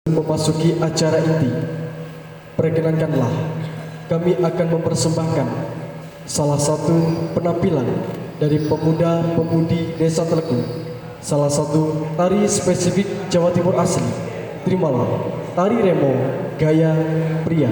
Memasuki acara inti, perkenankanlah kami akan mempersembahkan salah satu penampilan dari pemuda-pemudi Desa Telegu, salah satu tari spesifik Jawa Timur asli. Terimalah tari remo gaya pria.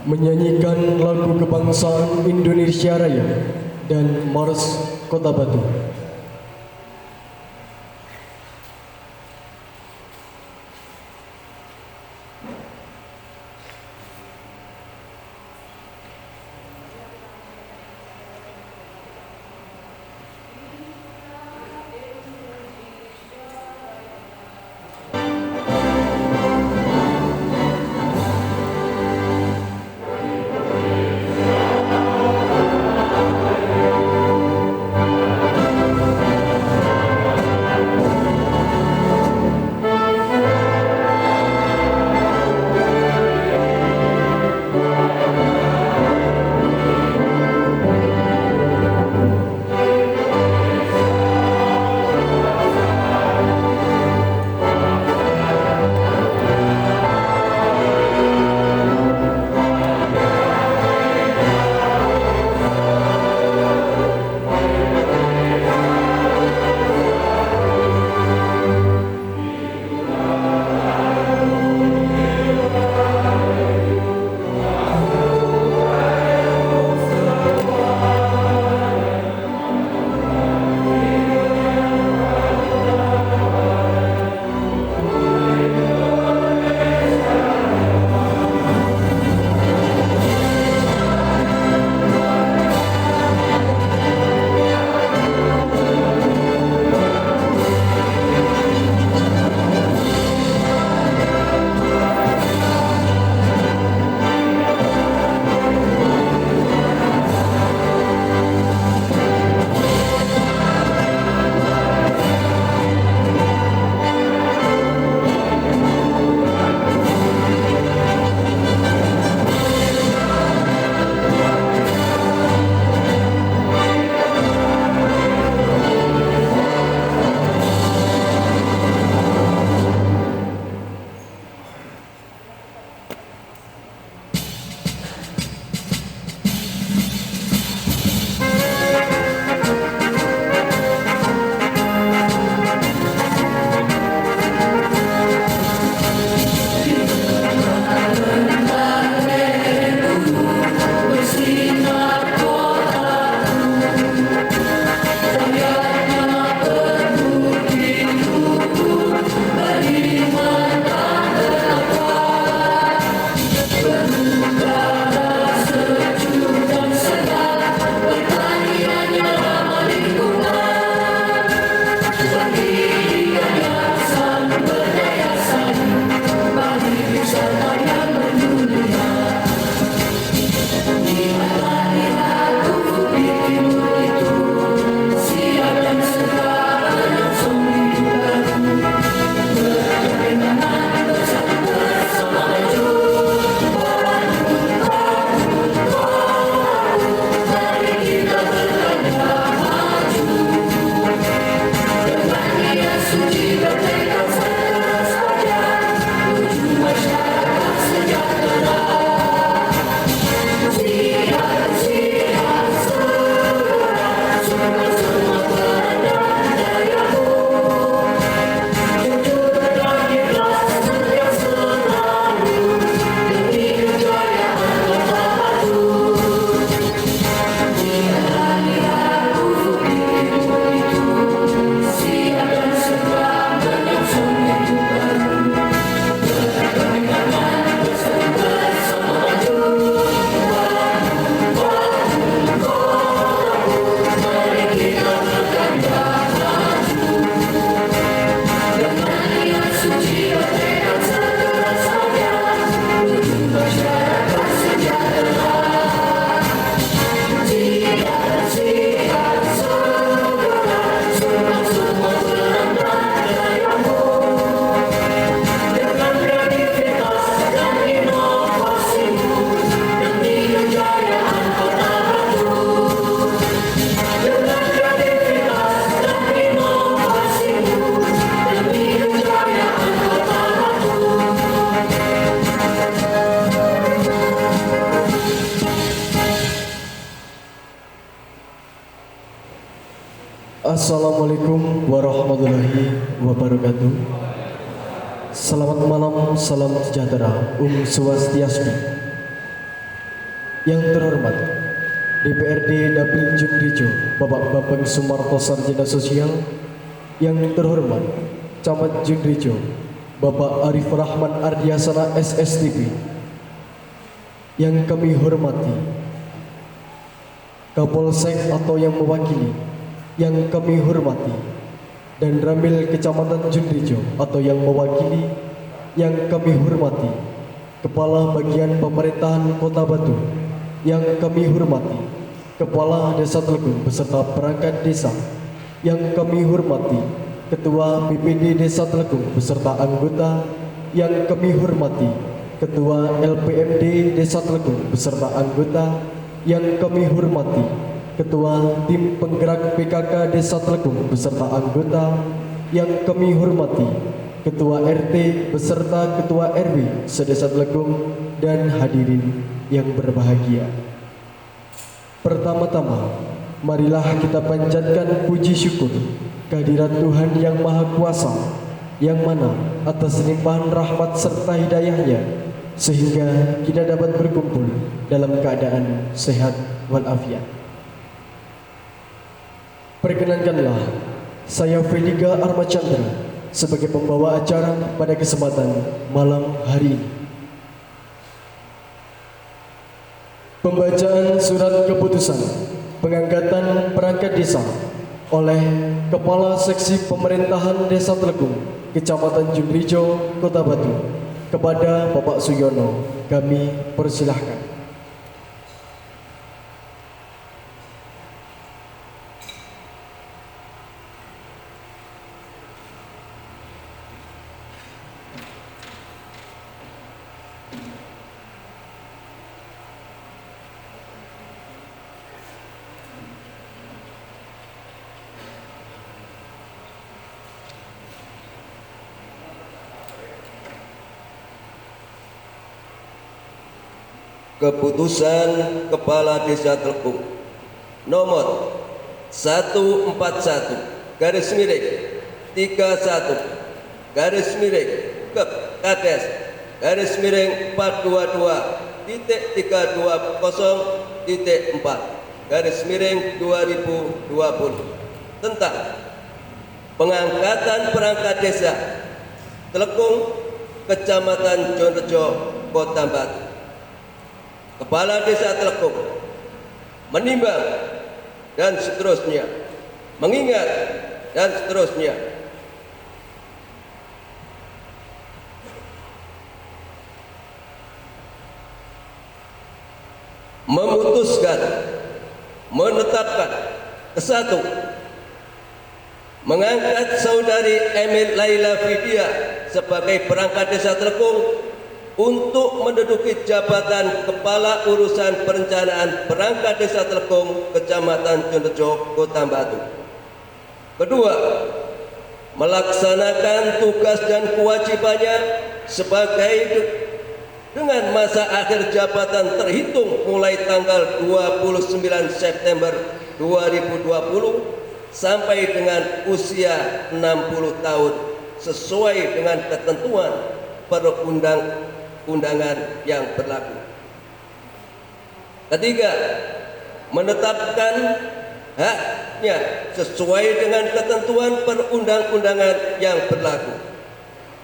menyanyikan lagu kebangsaan Indonesia Raya dan Mars Kota Batu. Assalamualaikum warahmatullahi wabarakatuh. Selamat malam, salam sejahtera, Swastiastu. Yang terhormat DPRD Dapil Jundrijo Bapak Bambang Sumarto Sarjana Sosial. Yang terhormat Camat Jundrijo Bapak Arif Rahman Ardiasana SSTP. Yang kami hormati Kapolsek atau yang mewakili. Yang kami hormati dan Ramil Kecamatan Jundrijo atau yang mewakili. Yang kami hormati Kepala Bagian Pemerintahan Kota Batu. Yang kami hormati Kepala Desa Telegung beserta perangkat desa. Yang kami hormati Ketua BPD Desa Telegung beserta anggota. Yang kami hormati Ketua LPMD Desa Telegung beserta anggota. Yang kami hormati Ketua Tim Penggerak PKK Desa Telegung beserta anggota. Yang kami hormati Ketua RT beserta Ketua RW sedesa Telegung dan hadirin yang berbahagia. Pertama-tama, marilah kita panjatkan puji syukur kehadirat Tuhan yang Maha Kuasa, yang mana atas limpahan rahmat serta hidayahnya sehingga kita dapat berkumpul dalam keadaan sehat walafiat. Perkenankanlah saya Feliga Armachandra sebagai pembawa acara pada kesempatan malam hari ini. Pembacaan surat keputusan pengangkatan perangkat desa oleh Kepala Seksi Pemerintahan Desa Telegung, Kecamatan Jundrijo, Kota Batu kepada Bapak Suyono. Kami persilahkan. Keputusan Kepala Desa Telegung nomor 141 garis miring 31 garis miring Kades garis miring 422.320.4 garis miring 2020 tentang pengangkatan perangkat desa Telegung, Kecamatan Jundrijo, Kota Batu. Kepala Desa Telegung menimbang dan seterusnya, mengingat dan seterusnya. Memutuskan, menetapkan kesatu, mengangkat saudari Emil Laila Vidya sebagai perangkat desa Telegung untuk menduduki jabatan Kepala Urusan Perencanaan Perangkat Desa Telegung, Kecamatan Jundrijo, Kota Batu. Kedua, melaksanakan tugas dan kewajibannya sebagai dengan masa akhir jabatan terhitung mulai tanggal 29 September 2020 sampai dengan usia 60 tahun sesuai dengan ketentuan perundang-undangan yang berlaku. Ketiga, menetapkan haknya sesuai dengan ketentuan perundang-undangan yang berlaku.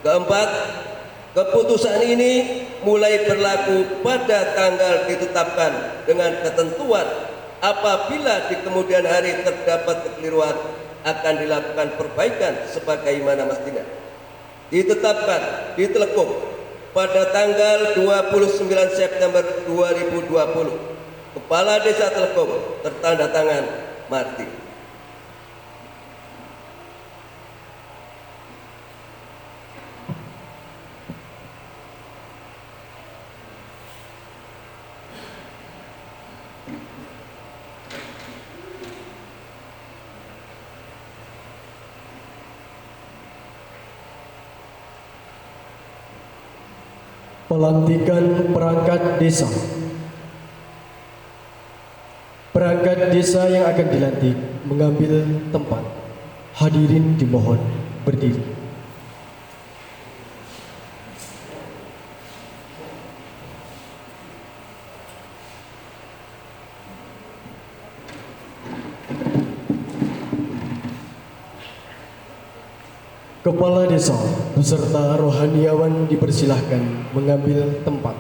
Keempat, keputusan ini mulai berlaku pada tanggal ditetapkan dengan ketentuan apabila di kemudian hari terdapat kekeliruan akan dilakukan perbaikan sebagaimana mestinya. Ditetapkan di Telegung pada tanggal 29 September 2020. Kepala Desa Telegung tertanda tangan Marti. Pelantikan perangkat desa. Perangkat desa yang akan dilantik mengambil tempat. Hadirin dimohon berdiri. Kepala desa beserta rohaniawan dipersilahkan mengambil tempat.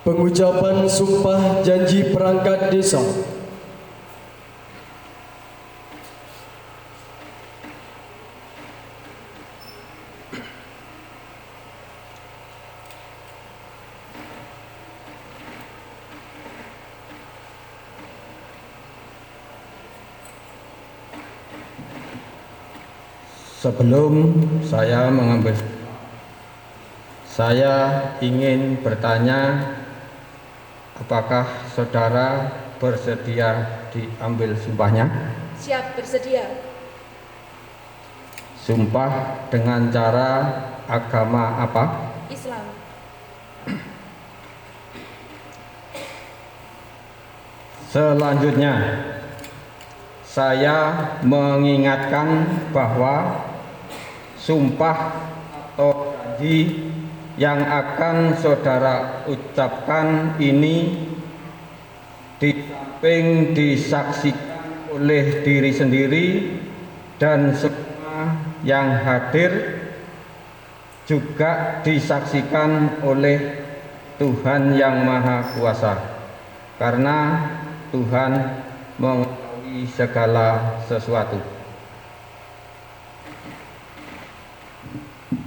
Pengucapan sumpah janji perangkat desa. Sebelum saya mengambil, saya ingin bertanya, apakah saudara bersedia diambil sumpahnya? Siap bersedia. Sumpah dengan cara agama apa? Islam. Selanjutnya, saya mengingatkan bahwa sumpah atau janji yang akan saudara ucapkan ini di samping disaksikan oleh diri sendiri dan semua yang hadir, juga disaksikan oleh Tuhan Yang Maha Kuasa, karena Tuhan mengetahui segala sesuatu.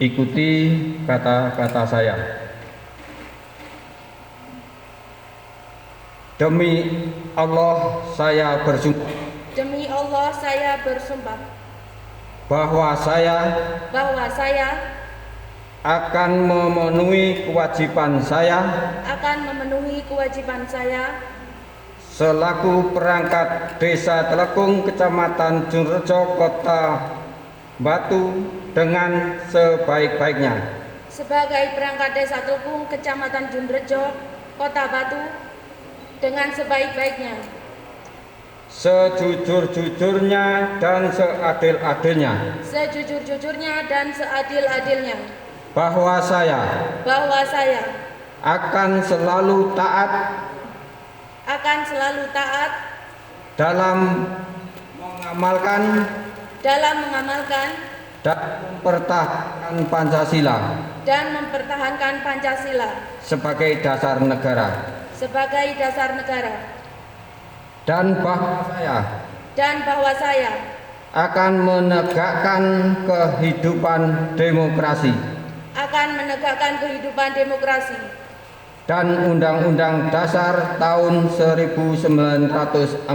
Ikuti kata-kata saya. Demi Allah saya bersumpah. Demi Allah saya bersumpah Bahwa saya akan memenuhi kewajiban saya selaku perangkat Desa Telekung, Kecamatan Junrejo, Kota Batu dengan sebaik-baiknya. sebagai perangkat Desa Telekung, Kecamatan Junrejo, Kota Batu dengan sebaik-baiknya, sejujur-jujurnya dan seadil-adilnya, bahwa saya akan selalu taat dalam mengamalkan dan mempertahankan Pancasila sebagai dasar negara, dan bahwa saya akan menegakkan kehidupan demokrasi dan Undang-Undang Dasar tahun 1945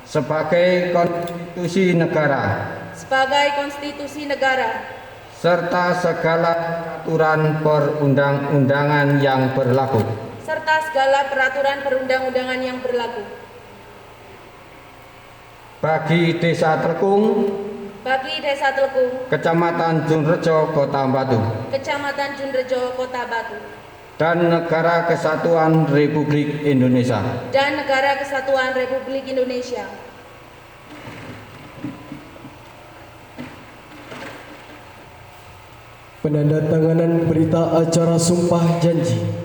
sebagai konstitusi negara serta segala peraturan perundang-undangan yang berlaku bagi Desa Telekung, Kecamatan Junrejo, Kota Batu, dan Negara Kesatuan Republik Indonesia. Penandatanganan berita acara sumpah janji.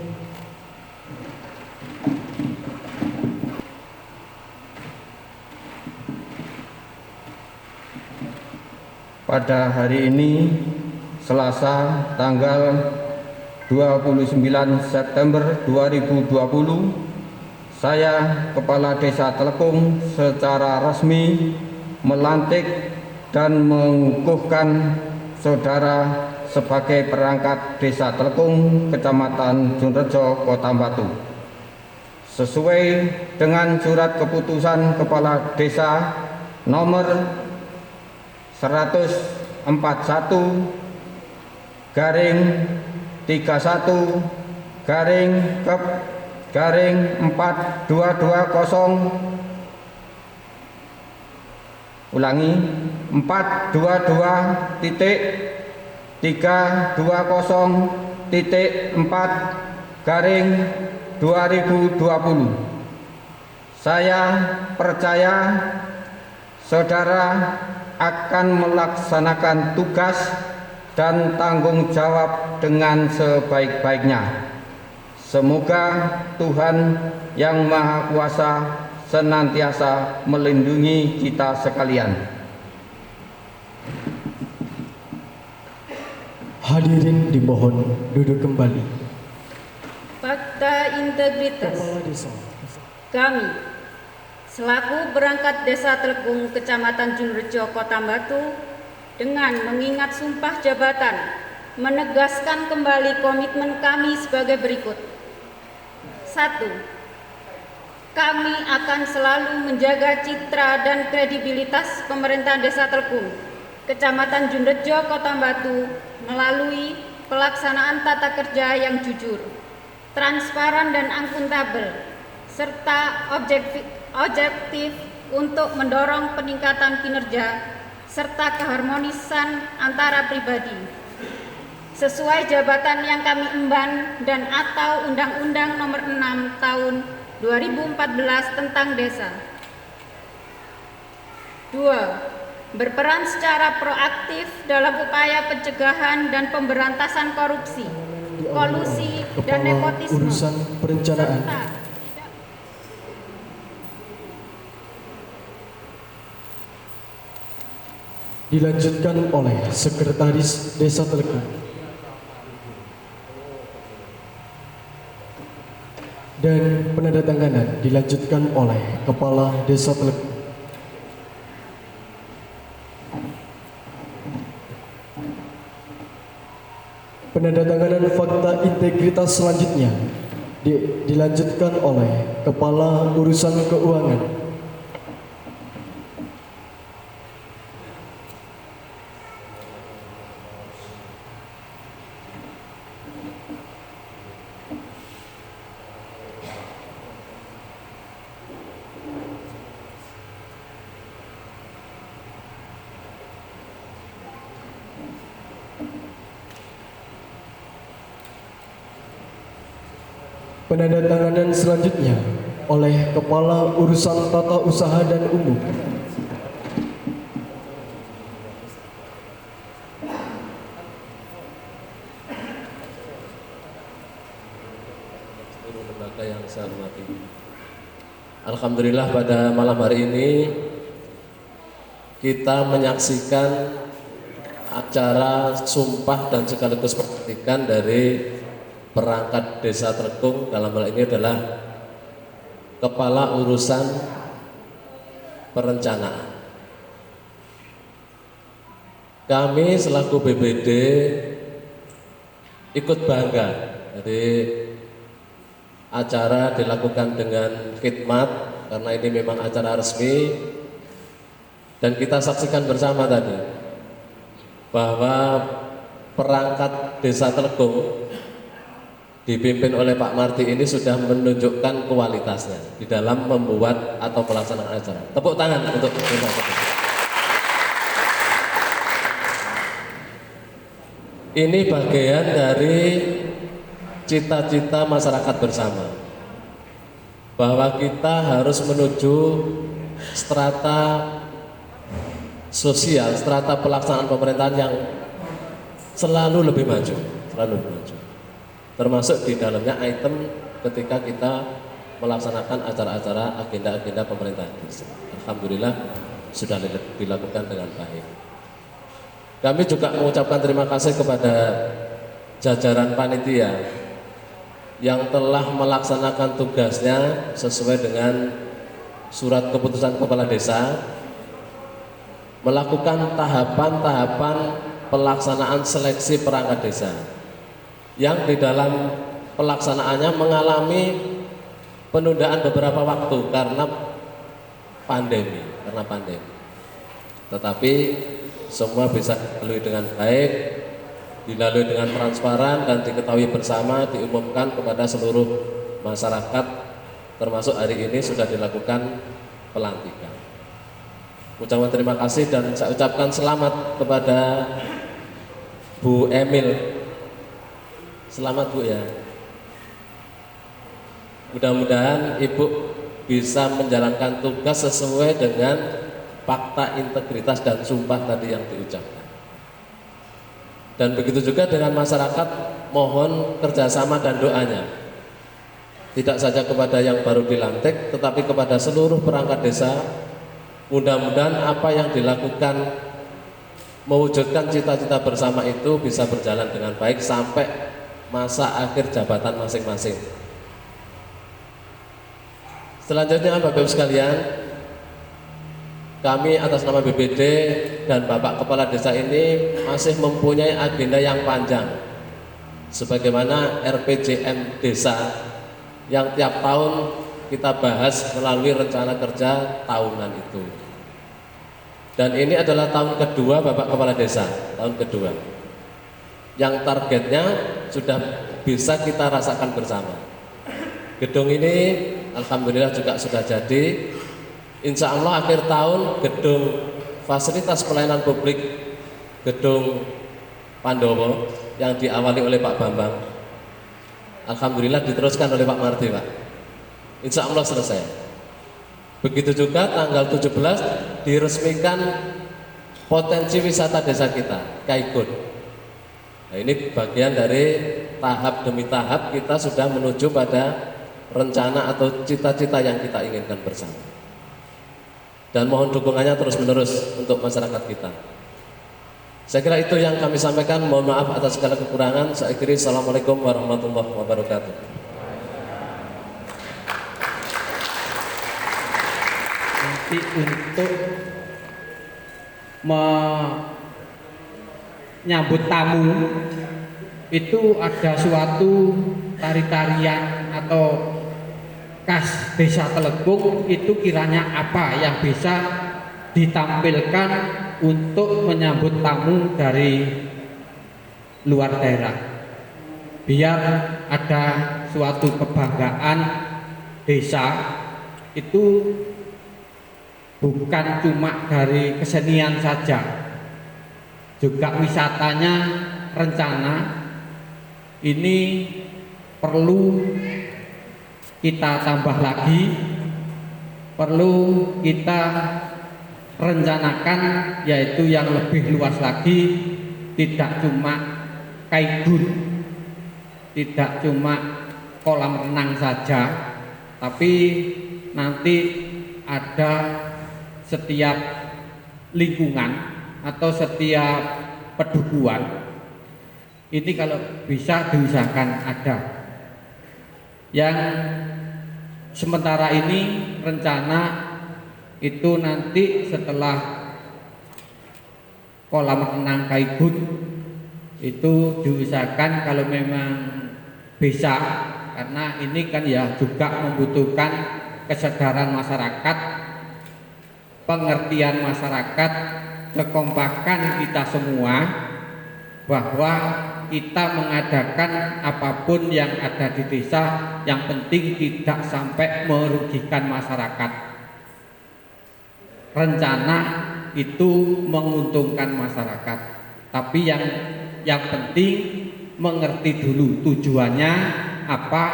Pada hari ini, Selasa, tanggal 29 September 2020, saya, Kepala Desa Telekung, secara resmi melantik dan mengukuhkan saudara sebagai perangkat Desa Telekung, Kecamatan Junrejo, Kota Batu, sesuai dengan surat keputusan Kepala Desa nomor 141 garing 31 garing Kep garing 4220, ulangi 422.320.4 garing 2020. Saya percaya saudara akan melaksanakan tugas dan tanggung jawab dengan sebaik-baiknya. Semoga Tuhan Yang Maha Kuasa senantiasa melindungi kita sekalian. Hadirin dimohon duduk kembali. Fakta integritas. Kepala Desa. Kami, selaku perangkat Desa Telekung, Kecamatan Junrejo, Kota Batu, dengan mengingat sumpah jabatan, menegaskan kembali komitmen kami sebagai berikut. 1. Kami akan selalu menjaga citra dan kredibilitas pemerintahan Desa Telekung, Kecamatan Junrejo, Kota Batu, melalui pelaksanaan tata kerja yang jujur, transparan dan akuntabel, serta objektif untuk mendorong peningkatan kinerja serta keharmonisan antara pribadi sesuai jabatan yang kami emban dan atau Undang-Undang Nomor 6 Tahun 2014 tentang Desa. 2. Berperan secara proaktif dalam upaya pencegahan dan pemberantasan korupsi, kolusi dan Kepala nepotisme, Urusan Perencanaan. serta Dilanjutkan oleh Sekretaris Desa Telekung. Dan penandatanganan dilanjutkan oleh Kepala Desa Telekung. Penandatanganan fakta integritas selanjutnya dilanjutkan oleh Kepala Urusan Keuangan. Penandatanganan selanjutnya oleh Kepala Urusan Tata Usaha dan Umum. Lembaga yang saya hormati. Alhamdulillah pada malam hari ini kita menyaksikan acara sumpah dan sekaligus pelantikan dari perangkat Desa Telekung, dalam hal ini adalah Kepala Urusan Perencanaan. Kami selaku BPD ikut bangga. Jadi acara dilakukan dengan khidmat karena ini memang acara resmi, dan kita saksikan bersama tadi bahwa perangkat Desa Telekung dipimpin oleh Pak Marti ini sudah menunjukkan kualitasnya di dalam membuat atau pelaksanaan acara. Tepuk tangan untuk kita. Ini bagian dari cita-cita masyarakat bersama, bahwa kita harus menuju strata sosial, strata pelaksanaan pemerintahan yang selalu lebih maju, termasuk di dalamnya item ketika kita melaksanakan acara-acara agenda-agenda pemerintahan. Alhamdulillah sudah dilakukan dengan baik. Kami juga mengucapkan terima kasih kepada jajaran panitia yang telah melaksanakan tugasnya sesuai dengan surat keputusan Kepala Desa, melakukan tahapan-tahapan pelaksanaan seleksi perangkat desa yang di dalam pelaksanaannya mengalami penundaan beberapa waktu karena pandemi. Tetapi semua bisa dilalui dengan baik, dilalui dengan transparan dan diketahui bersama, diumumkan kepada seluruh masyarakat, termasuk hari ini sudah dilakukan pelantikan. Ucapan terima kasih dan saya ucapkan selamat kepada Bu Emil. Selamat Bu ya. Mudah-mudahan Ibu bisa menjalankan tugas sesuai dengan fakta integritas dan sumpah tadi yang diucapkan. Dan begitu juga dengan masyarakat, mohon kerjasama dan doanya. Tidak saja kepada yang baru dilantik, tetapi kepada seluruh perangkat desa. Mudah-mudahan apa yang dilakukan mewujudkan cita-cita bersama itu bisa berjalan dengan baik sampai masa akhir jabatan masing-masing. Selanjutnya Bapak Ibu sekalian, kami atas nama BPD dan Bapak Kepala Desa ini masih mempunyai agenda yang panjang, sebagaimana RPJM Desa yang tiap tahun kita bahas melalui rencana kerja tahunan itu. Dan ini adalah tahun kedua Bapak Kepala Desa, tahun kedua, yang targetnya sudah bisa kita rasakan bersama. Gedung ini alhamdulillah juga sudah jadi. Insya Allah akhir tahun gedung fasilitas pelayanan publik gedung Pandowo yang diawali oleh Pak Bambang, alhamdulillah diteruskan oleh Pak Marti, Pak. Insya Allah selesai. Begitu juga tanggal 17 diresmikan potensi wisata desa kita, Kaikun. Nah, ini bagian dari tahap demi tahap kita sudah menuju pada rencana atau cita-cita yang kita inginkan bersama. Dan mohon dukungannya terus-menerus untuk masyarakat kita. Saya kira itu yang kami sampaikan. Mohon maaf atas segala kekurangan. Saya akhiri. Assalamualaikum warahmatullahi wabarakatuh. Nanti untuk menyambut tamu itu ada suatu tari-tarian atau khas Desa Telekung, itu kiranya apa yang bisa ditampilkan untuk menyambut tamu dari luar daerah, biar ada suatu kebanggaan desa. Itu bukan cuma dari kesenian saja, juga wisatanya rencana ini perlu kita tambah lagi, perlu kita rencanakan, yaitu yang lebih luas lagi. Tidak cuma Kaikun, tidak cuma kolam renang saja, tapi nanti ada setiap lingkungan atau setiap pedukuhan. Ini kalau bisa diusahakan ada. Yang sementara ini rencana itu nanti setelah kolam renang Kaikun itu diusahakan kalau memang bisa, karena ini kan ya juga membutuhkan kesadaran masyarakat, pengertian masyarakat, kekompakan kita semua bahwa kita mengadakan apapun yang ada di desa, yang penting tidak sampai merugikan masyarakat. Rencana itu menguntungkan masyarakat, tapi yang penting mengerti dulu tujuannya apa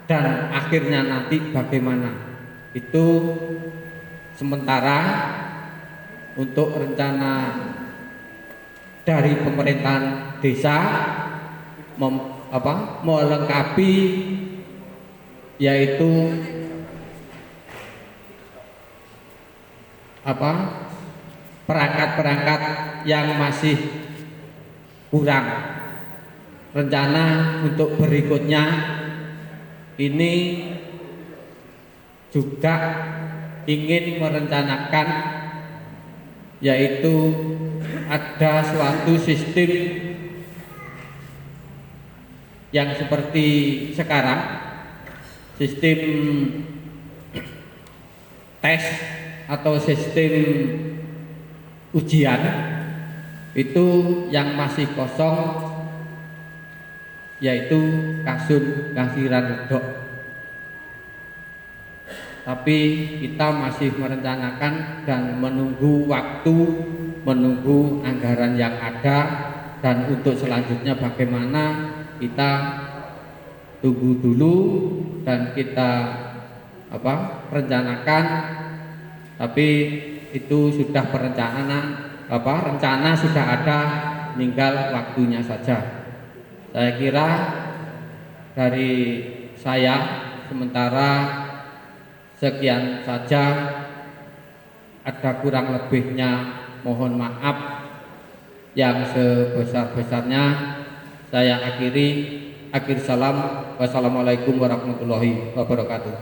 dan akhirnya nanti bagaimana. Itu sementara untuk rencana dari pemerintahan desa melengkapi, yaitu perangkat-perangkat yang masih kurang. Rencana untuk berikutnya ini juga ingin merencanakan, yaitu ada suatu sistem yang seperti sekarang, sistem tes atau sistem ujian itu yang masih kosong, yaitu Kasun Kasiran Ledok. Tapi kita masih merencanakan dan menunggu waktu, menunggu anggaran yang ada, dan untuk selanjutnya bagaimana kita tunggu dulu dan kita rencanakan, tapi itu sudah rencana sudah ada, tinggal waktunya saja. Saya kira dari saya sementara sekian saja, ada kurang lebihnya mohon maaf. Yang sebesar-besarnya saya akhir salam. Wassalamualaikum warahmatullahi wabarakatuh.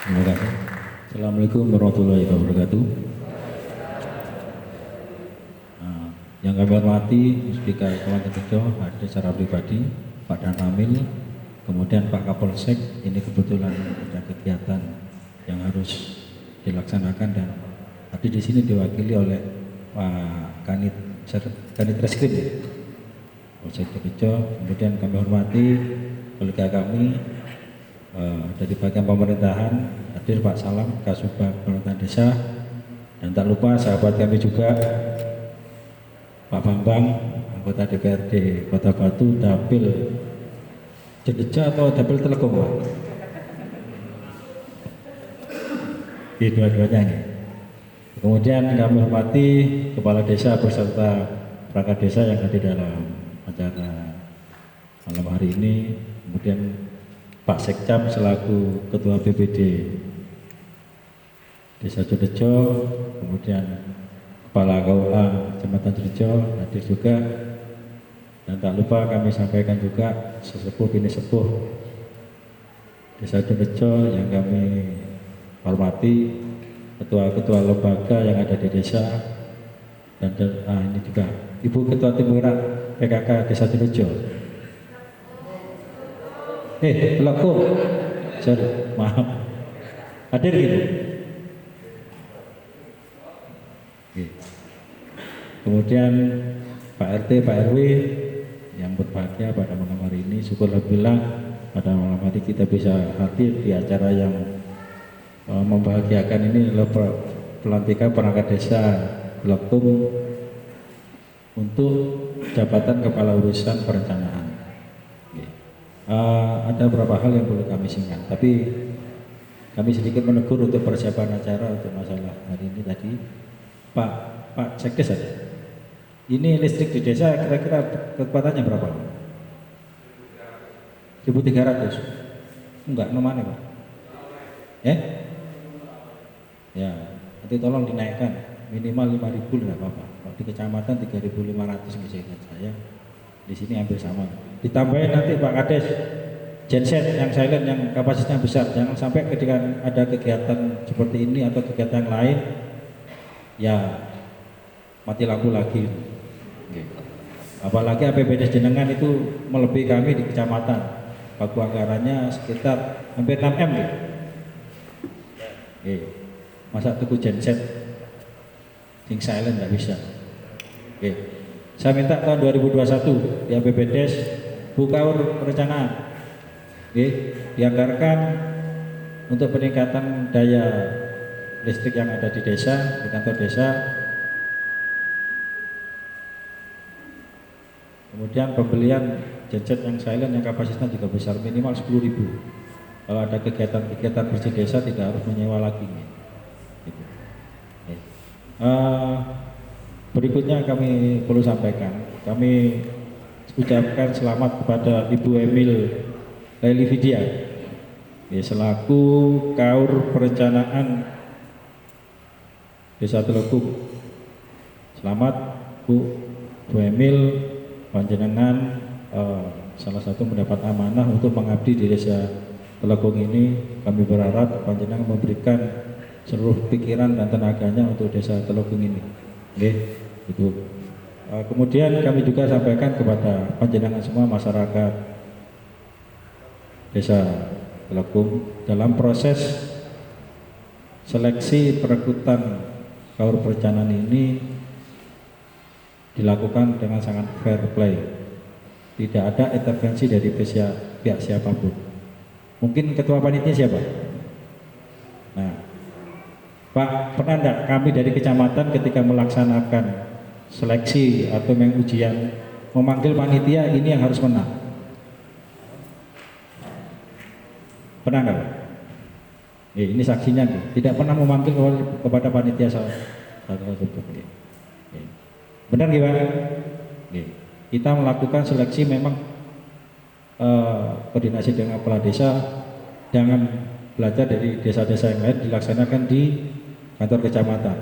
Terima kasih. Assalamualaikum warahmatullahi wabarakatuh. Yang kami hormati Muspika Kabupaten Tejo, hadir secara pribadi Pak Dan Ramil, kemudian Pak Kapolsek. Ini kebetulan ada kegiatan yang harus dilaksanakan dan tadi di sini diwakili oleh Pak Kanit Reskrim Polsek Tejo. Kemudian kami hormati kolega kami dari bagian pemerintahan, hadir Pak Salam, Kasubag Pemerintahan Desa, dan tak lupa sahabat kami juga Pak Bambang, anggota DPRD Kota Batu, Dapil Jendeja atau Dapil Telekom, Pak? Di dua-duanya ini. Kemudian kami hormati Kepala Desa beserta perangkat desa yang hadir dalam acara malam hari ini. Kemudian Pak Sekcam selaku Ketua BPD Desa Jendejo, kemudian Kepala KUA Kecamatan Jendejo hadir juga, dan tak lupa kami sampaikan juga sesepuh bini sepuh Desa Jendejo yang kami hormati, ketua-ketua lembaga yang ada di desa, dan ini juga Ibu Ketua Tim Gerak PKK Desa Jendejo. Pelaku, sorry, maaf, hadir gitu. Kemudian Pak RT, Pak RW yang berbahagia pada malam hari ini, syukur alhamdulillah pada malam hari kita bisa hadir di acara yang membahagiakan ini adalah pelantikan perangkat desa Blokung untuk jabatan kepala urusan perencanaan. Ada beberapa hal yang perlu kami singkat, tapi kami sedikit menegur untuk persiapan acara untuk masalah hari ini tadi. Pak Sekdes ada. Ini listrik di desa kira-kira kekuatannya berapa? 1.300. Enggak, nomane Pak. Ya, nanti tolong dinaikkan minimal 5.000 enggak apa-apa. Kalau di kecamatan 3.500 misalnya saya. Di sini hampir sama. Ditambahin nanti Pak Kades genset yang silent yang kapasitasnya besar. Jangan sampai ketika ada kegiatan seperti ini atau kegiatan yang lain ya mati lampu lagi. Apalagi APBD jenengan itu melebihi kami di kecamatan. Pagu anggarannya sekitar hampir 6 M gitu. Masa tuku genset sing silent nggak bisa. Saya minta tahun 2021 di APBDes Bukaur perencanaan dianggarkan untuk peningkatan daya listrik yang ada di desa, di kantor desa. Kemudian pembelian genset yang silent yang kapasitasnya juga besar, minimal 10.000. Kalau ada kegiatan-kegiatan bersih desa tidak harus menyewa lagi. Gitu. Berikutnya kami perlu sampaikan, kami ucapkan selamat kepada Ibu Emil Laili Vidya selaku Kaur Perencanaan Desa Telukung. Selamat Bu Emil, panjenengan salah satu mendapat amanah untuk mengabdi di Desa Telukung ini. Kami berharap panjenengan memberikan seluruh pikiran dan tenaganya untuk Desa Telukung ini. Itu. Kemudian kami juga sampaikan kepada panjenengan semua masyarakat Desa Telukung dalam proses seleksi perekrutan Kaur Perencanaan ini dilakukan dengan sangat fair play. Tidak ada intervensi dari pihak siapapun. Mungkin ketua panitia siapa? Nah, Pak, pernah enggak kami dari kecamatan ketika melaksanakan seleksi atau mengujian memanggil panitia ini yang harus menang. Pernah nggak? Ini saksinya nih. Tidak pernah memanggil kepada panitia satu tersebut. Benar nggak Pak? Kita melakukan seleksi memang koordinasi dengan kepala desa, jangan belajar dari desa-desa yang lain, dilaksanakan di kantor kecamatan.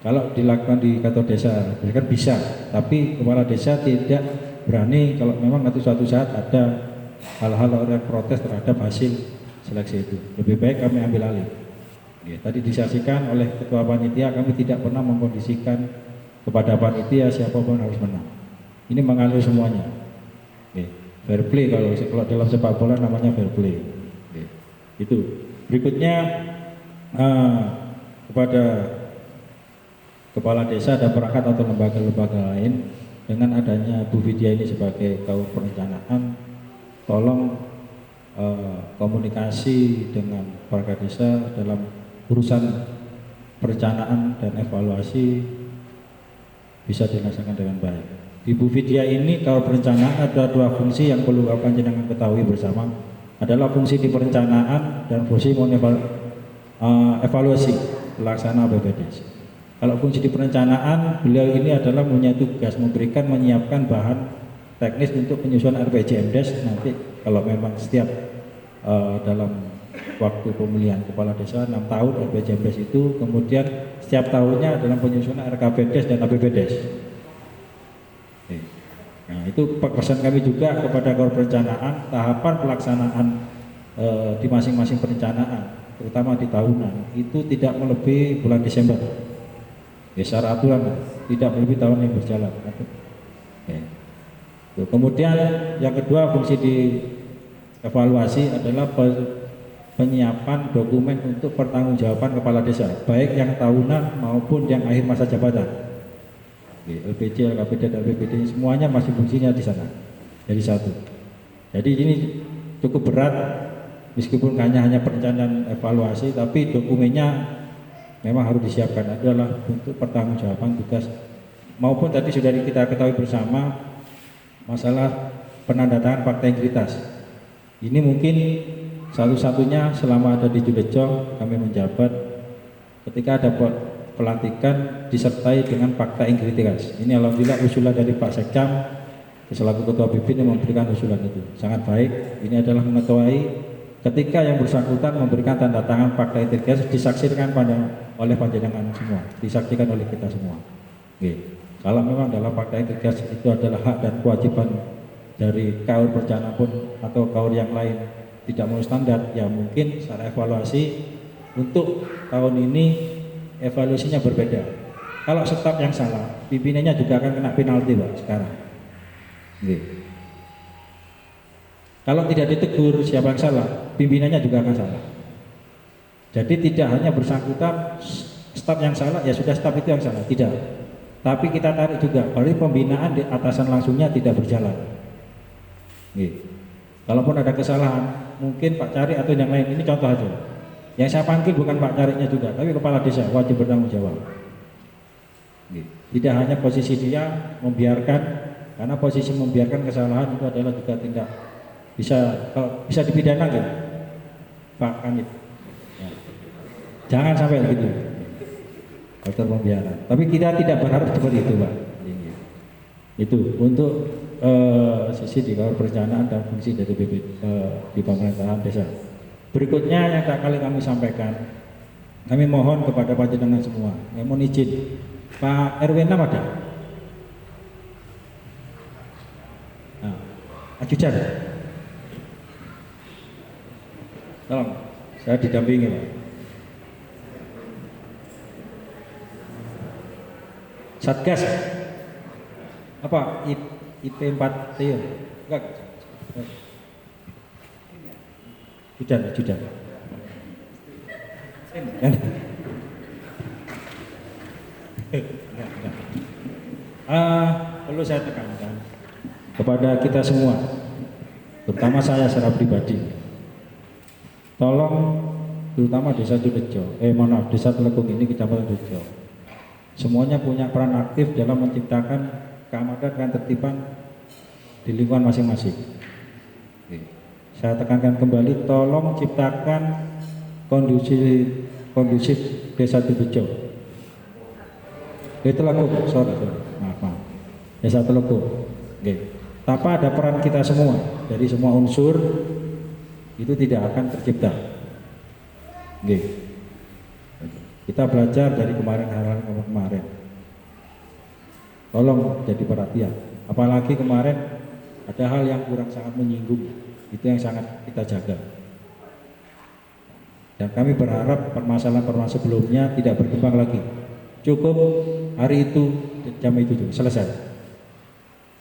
Kalau dilakukan di kantor desa kan bisa, tapi kepala desa tidak berani kalau memang nanti suatu saat ada hal-hal orang protes terhadap hasil seleksi itu. Lebih baik kami ambil alih. Tadi disaksikan oleh ketua panitia, kami tidak pernah mengkondisikan kepada panitia siapapun harus menang. Ini mengalir semuanya. Fair play kalau dalam sepak bola namanya fair play. Itu. Berikutnya kepada kepala desa dan perangkat atau lembaga-lembaga lain, dengan adanya Bu Vidya ini sebagai kaum perencanaan, tolong komunikasi dengan perangkat desa dalam urusan perencanaan dan evaluasi bisa dilaksanakan dengan baik. Di Bu Vidya ini kalau perencanaan ada dua fungsi yang perlu panjenengan ketahui bersama, adalah fungsi di perencanaan dan fungsi evaluasi pelaksanaan BPDS. Kalau fungsi di perencanaan, beliau ini adalah punya tugas menyiapkan bahan teknis untuk penyusunan RPJMDes nanti kalau memang setiap dalam waktu pemilihan kepala desa 6 tahun RPJMDes itu, kemudian setiap tahunnya dalam penyusunan RKPDes dan APBDes. Nah, itu pesan kami juga kepada Korps Perencanaan, tahapan pelaksanaan di masing-masing perencanaan, terutama di tahunan, itu tidak melebihi bulan Desember. Secara aturan tidak melebihi tahun yang berjalan. Kemudian yang kedua, fungsi di evaluasi adalah penyiapan dokumen untuk pertanggungjawaban kepala desa, baik yang tahunan maupun yang akhir masa jabatan. LPJ, LKPD, dan LPPD semuanya masih fungsinya di sana. Jadi satu. Jadi ini cukup berat, meskipun hanya perencanaan evaluasi, tapi dokumennya memang harus disiapkan adalah untuk pertanggungjawaban tugas, maupun tadi sudah kita ketahui bersama masalah penandatangan fakta integritas. Ini mungkin satu-satunya selama ada di Julejo kami menjabat, ketika ada pelantikan disertai dengan fakta integritas. Ini alhamdulillah usulan dari Pak Sekcam selaku ketua BIPIN yang memberikan usulan itu sangat baik. Ini adalah mengetahui ketika yang bersangkutan memberikan tanda tangan fakta integritas disaksikan oleh panjenengan semua, disaksikan oleh kita semua. Kalau memang dalam fakta integritas itu adalah hak dan kewajiban dari KAUR perencanaan pun atau KAUR yang lain tidak memenuhi standar, ya mungkin secara evaluasi untuk tahun ini evaluasinya berbeda. Kalau staf yang salah, pimpinannya juga akan kena penalti Pak sekarang. Kalau tidak ditegur siapa yang salah, pimpinannya juga akan salah. Jadi tidak hanya bersangkutan staf yang salah, ya sudah staf itu yang salah, tidak. Tapi kita tarik juga, berarti pembinaan di atasan langsungnya tidak berjalan. Kalaupun ada kesalahan, mungkin Pak Cari atau yang lain, ini contoh aja. Yang saya panggil bukan Pak Carinya juga, tapi kepala desa wajib bertanggung jawab. Tidak hanya posisi dia membiarkan, karena posisi membiarkan kesalahan itu adalah juga tindak bisa dipidana gitu, Pak Kanit. Jangan sampai begitu, faktor pembiaran. Tapi kita tidak berharap seperti itu Pak. Itu untuk sisi di KAUR perencanaan dan fungsi dari di pemerintahan desa. Berikutnya yang tak kali kami sampaikan, kami mohon kepada panjenengan semua, mohon izin Pak RW 6 ada? Nah, ajudan. Tolong, saya didampingi Pak. Satgas apa IP4 Tio? Enggak. Ajudan. Perlu saya tekankan kepada kita semua, terutama saya secara pribadi, tolong terutama desa Julejo, desa Telekung ini kecamatan Julejo, semuanya punya peran aktif dalam menciptakan keamanan dan ketertiban di lingkungan masing-masing. Oke. Saya tekankan kembali, tolong ciptakan kondusif Desa Tubejo. Telekung, sorry, maaf. Desa Telekung. Oke. Tanpa ada peran kita semua dari semua unsur, itu tidak akan tercipta. Oke. Kita belajar dari kemarin. Tolong jadi perhatian. Apalagi kemarin ada hal yang kurang sangat menyinggung, itu yang sangat kita jaga. Dan kami berharap permasalahan sebelumnya tidak berkembang lagi. Cukup hari itu, jam itu selesai.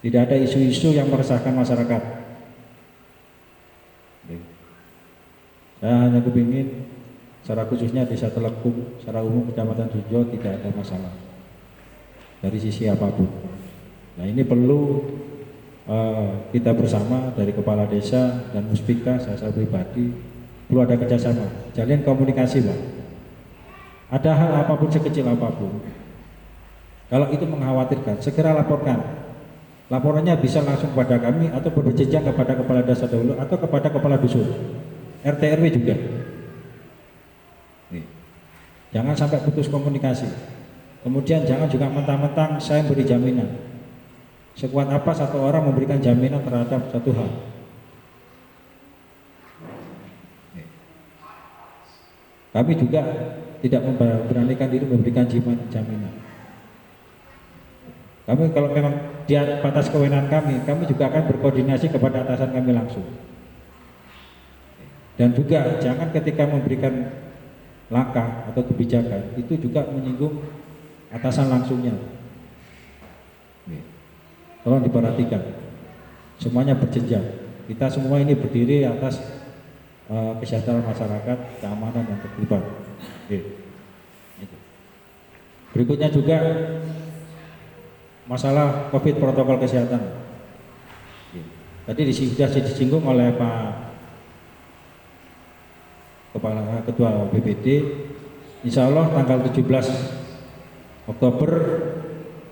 Tidak ada isu-isu yang meresahkan masyarakat. Saya hanya kepingin, secara khususnya Desa Telekung, secara umum Kecamatan Sujo tidak ada masalah dari sisi apapun. Nah, ini perlu kita bersama dari Kepala Desa dan Muspika, saya pribadi, perlu ada kerjasama, jalin komunikasi, Pak. Ada hal apapun, sekecil apapun, kalau itu mengkhawatirkan, segera laporkan. Laporannya bisa langsung kepada kami atau berjenjang kepada Kepala Desa dahulu atau kepada Kepala Dusun, RT RW juga. Nih. Jangan sampai putus komunikasi. Kemudian jangan juga mentang-mentang saya beri jaminan. Sekuat apa satu orang memberikan jaminan terhadap satu hal? Kami juga tidak memberanikan diri memberikan jaminan. Kami kalau memang di batas kewenangan kami juga akan berkoordinasi kepada atasan kami langsung. Dan juga jangan ketika memberikan langkah atau kebijakan itu juga menyinggung atasan langsungnya. Tolong diperhatikan, semuanya berjenjang. Kita semua ini berdiri atas kesejahteraan masyarakat, keamanan dan terlibat. Berikutnya juga masalah COVID protokol kesehatan. Tadi sudah disinggung oleh Pak Kepala Ketua BPD. Insya Allah tanggal 17 Oktober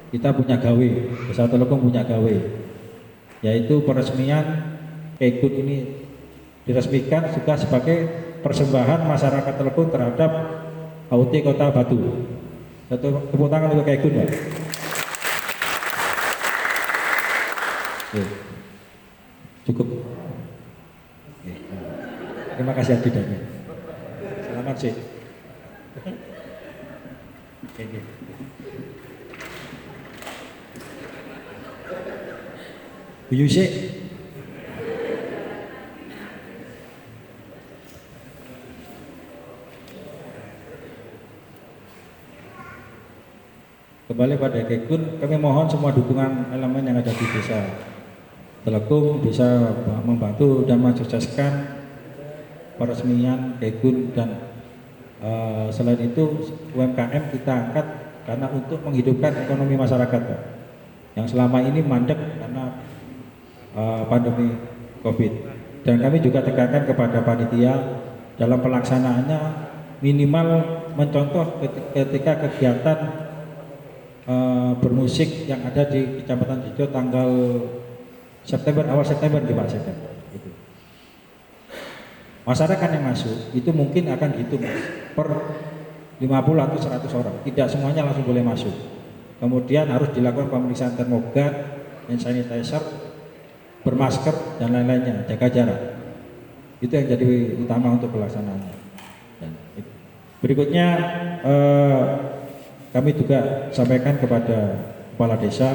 kita punya gawe, Desa Telekung punya gawe, yaitu peresmian Keikut ini diresmikan juga sebagai persembahan masyarakat Telekung terhadap HUT Kota Batu. Satu tepuk tangan untuk Keikut, Pak. Cukup. Terima kasih adidanya. Selamat sih. Bu Yusik. Kembali pada Keikut, kami mohon semua dukungan elemen yang ada di Desa Telekung bisa membantu dan mensukseskan peresmian Keikut, dan selain itu UMKM kita angkat karena untuk menghidupkan ekonomi masyarakat, Pak, yang selama ini mandek karena pandemi COVID. Dan kami juga tekankan kepada panitia dalam pelaksanaannya minimal mencontoh ketika kegiatan bermusik yang ada di Kecamatan Sujo tanggal awal September di Pak Sekda. Gitu. Masyarakat yang masuk itu mungkin akan dihitung per 50 atau 100 orang, tidak semuanya langsung boleh masuk. Kemudian harus dilakukan pemeriksaan termogan, hand sanitizer, bermasker dan lain-lainnya, jaga jarak. Itu yang jadi utama untuk pelaksanaannya. Dan berikutnya kami juga sampaikan kepada Kepala Desa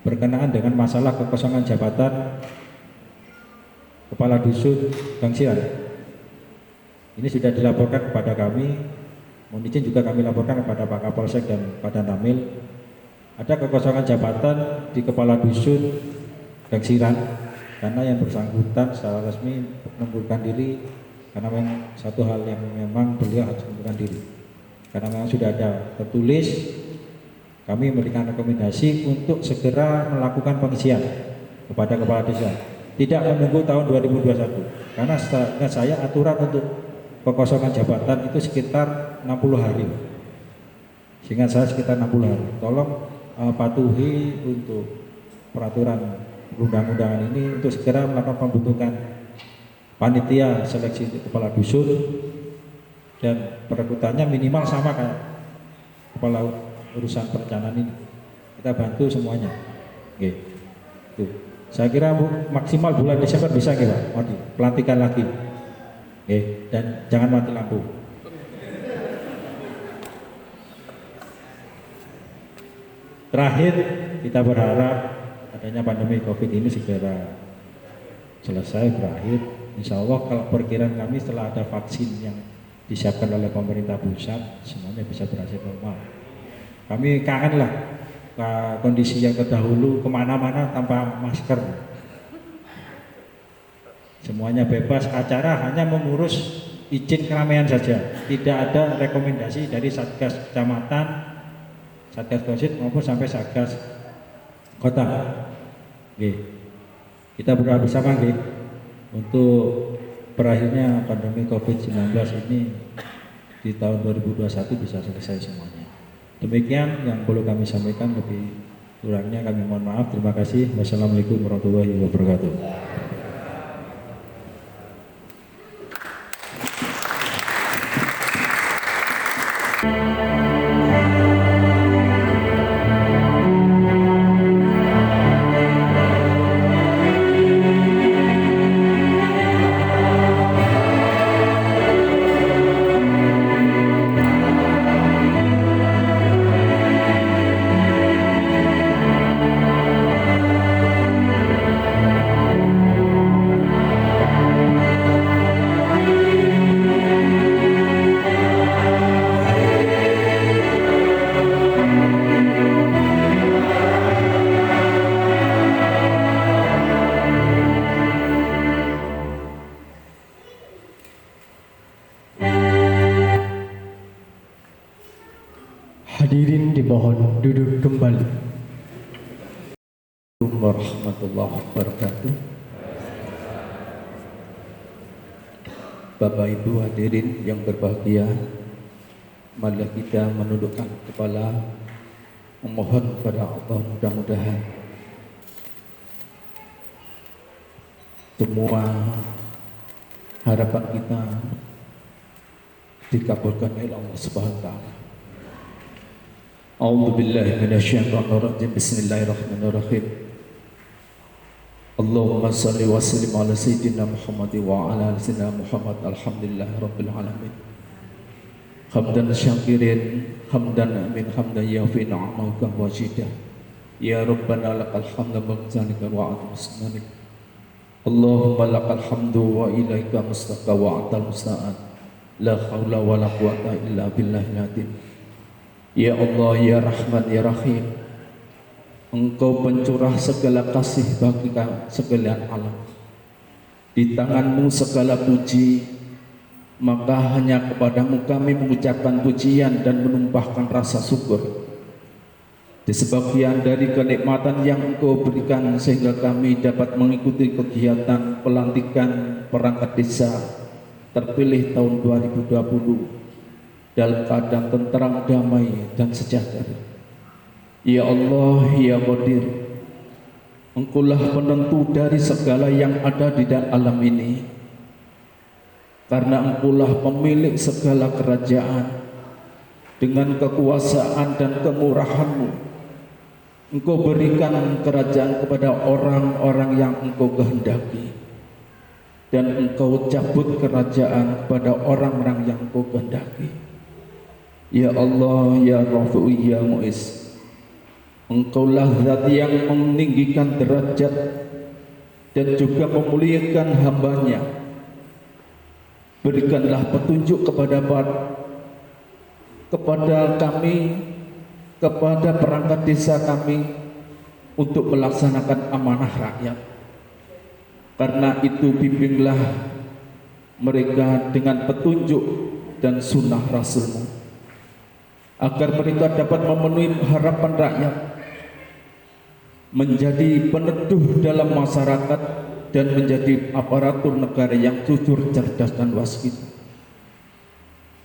berkenaan dengan masalah kekosongan jabatan Kepala Dusun Gangsian. Ini sudah dilaporkan kepada kami. Mohon izin juga kami laporkan kepada Pak Kapolsek dan Pak Danramil. Ada kekosongan jabatan di Kepala Dusun Gangsiran karena yang bersangkutan secara resmi mengundurkan diri karena memang satu hal yang memang beliau harus mengundurkan diri. Karena memang sudah ada tertulis, kami memberikan rekomendasi untuk segera melakukan pengisian kepada Kepala Desa. Tidak menunggu tahun 2021, karena setahu saya aturan untuk kekosongan jabatan itu sekitar 60 hari. Seingat saya sekitar 60 hari. Tolong patuhi untuk peraturan perundang-undangan ini untuk segera melakukan pembentukan panitia seleksi kepala dusun, dan perekrutannya minimal sama kayak kepala urusan perencanaan ini. Kita bantu semuanya. Oke. Tuh. Saya kira maksimal bulan Desember bisa Pak, mau pelantikan lagi. Oke, dan jangan mati lampu. Terakhir, kita berharap adanya pandemi COVID ini segera selesai, berakhir. Insya Allah kalau perkiraan kami setelah ada vaksin yang disiapkan oleh pemerintah pusat, semuanya bisa berhasil normal. Kami kangen lah kondisi yang terdahulu, kemana-mana tanpa masker. Semuanya bebas, acara hanya mengurus izin keramaian saja. Tidak ada rekomendasi dari Satgas Kecamatan, Satgas Kosid maupun sampai Satgas Kota. Oke. Kita berdoa bersama untuk berakhirnya pandemi COVID-19 ini di tahun 2021 bisa selesai semuanya. Demikian yang perlu kami sampaikan, lebih kurangnya kami mohon maaf. Terima kasih. Wassalamualaikum warahmatullahi wabarakatuh. Hadirin dimohon duduk kembali. Assalamualaikum warahmatullahi wabarakatuh. Bapak Ibu hadirin yang berbahagia, marilah kita menundukkan kepala, memohon kepada Allah mudah-mudahan semua harapan kita dikabulkan oleh Allah Subhanahu wa taala. A'udzu billahi minasyaitonir rajim. Bismillahirrahmanirrahim. Allahumma shalli wa sallim ala sayyidina Muhammad wa ala ali sayyidina Muhammad. Alhamdulillahirabbil alamin. Hamdan syakirin, hamdan amin, hamdan yafi ni'amaka wa zidah. Ya Rabbana lakal hamdu wa zalika wa atmusnanik. Allahumma lakal hamdu wa ilaika mustaqa wa atal musta'an. La haula wa la quwata illa billahil azim. Ya Allah, ya Rahman, ya Rahim, Engkau pencurah segala kasih bagi sekalian alam. Di tanganmu segala puji, maka hanya kepadamu kami mengucapkan pujian dan menumpahkan rasa syukur. Di sebagian dari kenikmatan yang Engkau berikan sehingga kami dapat mengikuti kegiatan pelantikan perangkat desa terpilih tahun 2020 dalam keadaan tentram, damai dan sejahtera. Ya Allah, ya Qadir, Engkaulah penentu dari segala yang ada di dalam alam ini, karena Engkaulah pemilik segala kerajaan. Dengan kekuasaan dan kemurahan-Mu, Engkau berikan kerajaan kepada orang-orang yang Engkau kehendaki, dan Engkau cabut kerajaan kepada orang-orang yang Engkau kehendaki. Ya Allah, ya Rafi'u, ya Mu'iz, Engkaulah zat yang meninggikan derajat dan juga memuliakan hamba-Nya. Berikanlah petunjuk kepada kami, kepada perangkat desa kami untuk melaksanakan amanah rakyat. Karena itu bimbinglah mereka dengan petunjuk dan sunnah Rasul-Mu, agar mereka dapat memenuhi harapan rakyat, menjadi peneduh dalam masyarakat, dan menjadi aparatur negara yang jujur, cerdas, dan waspit.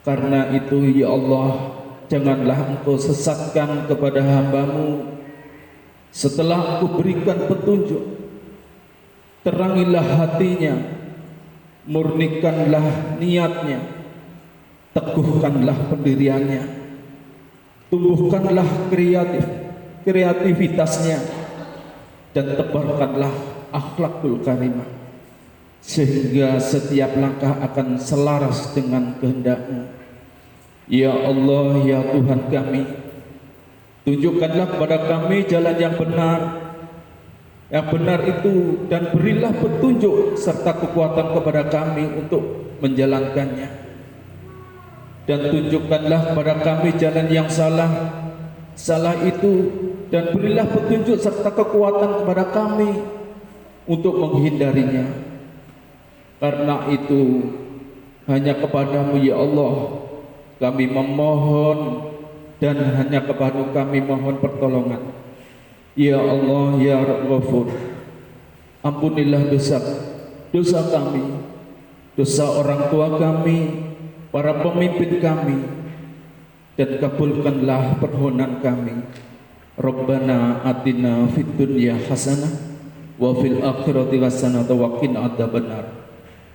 Karena itu ya Allah, janganlah Engkau sesatkan kepada hamba-Mu Setelah Engkau berikan petunjuk, terangilah hatinya, murnikanlah niatnya, teguhkanlah pendiriannya, tumbuhkanlah kreativitasnya, dan tebarkanlah akhlakul karimah, sehingga setiap langkah akan selaras dengan kehendak-Mu. Ya Allah, ya Tuhan kami, tunjukkanlah kepada kami jalan yang benar itu, dan berilah petunjuk serta kekuatan kepada kami untuk menjalankannya. Dan tunjukkanlah kepada kami jalan yang salah itu, dan berilah petunjuk serta kekuatan kepada kami untuk menghindarinya. Karena itu hanya kepadamu ya Allah kami memohon, dan hanya kepada kami mohon pertolongan. Ya Allah, ya Ghafur, ampunilah dosa kami, dosa orang tua kami, para pemimpin kami, dan kabulkanlah permohonan kami. Rabbana atina fid dunya hasanah wa fil akhirati hasanah wa qina adzabannar.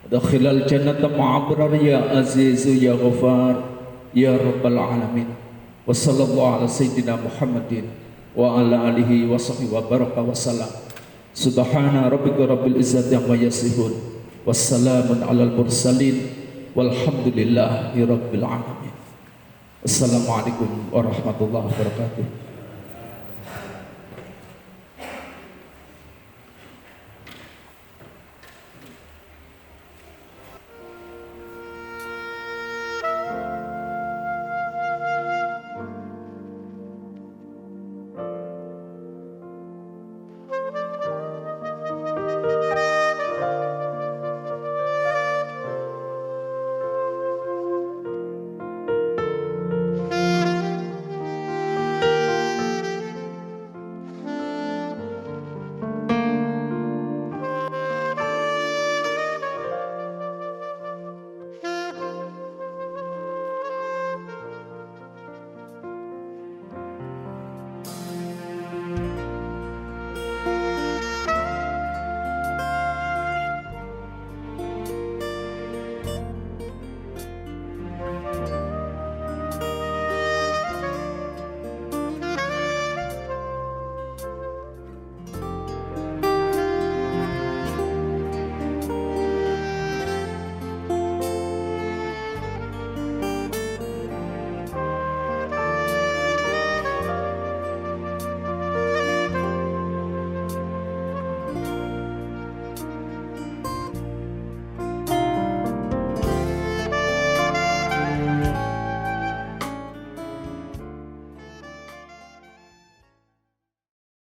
Adkhilal jannata ma'abrar ya aziz ya ghafar ya rabbal alamin. Wa sallallahu ala sayyidina Muhammadin wa ala alihi wa sahbihi wa baraka wa salam. Subhana rabbika rabbil izzati amma yasifun, wassalamun alal mursalin, walhamdulillahi rabbil alamin. Assalamualaikum warahmatullahi wabarakatuh.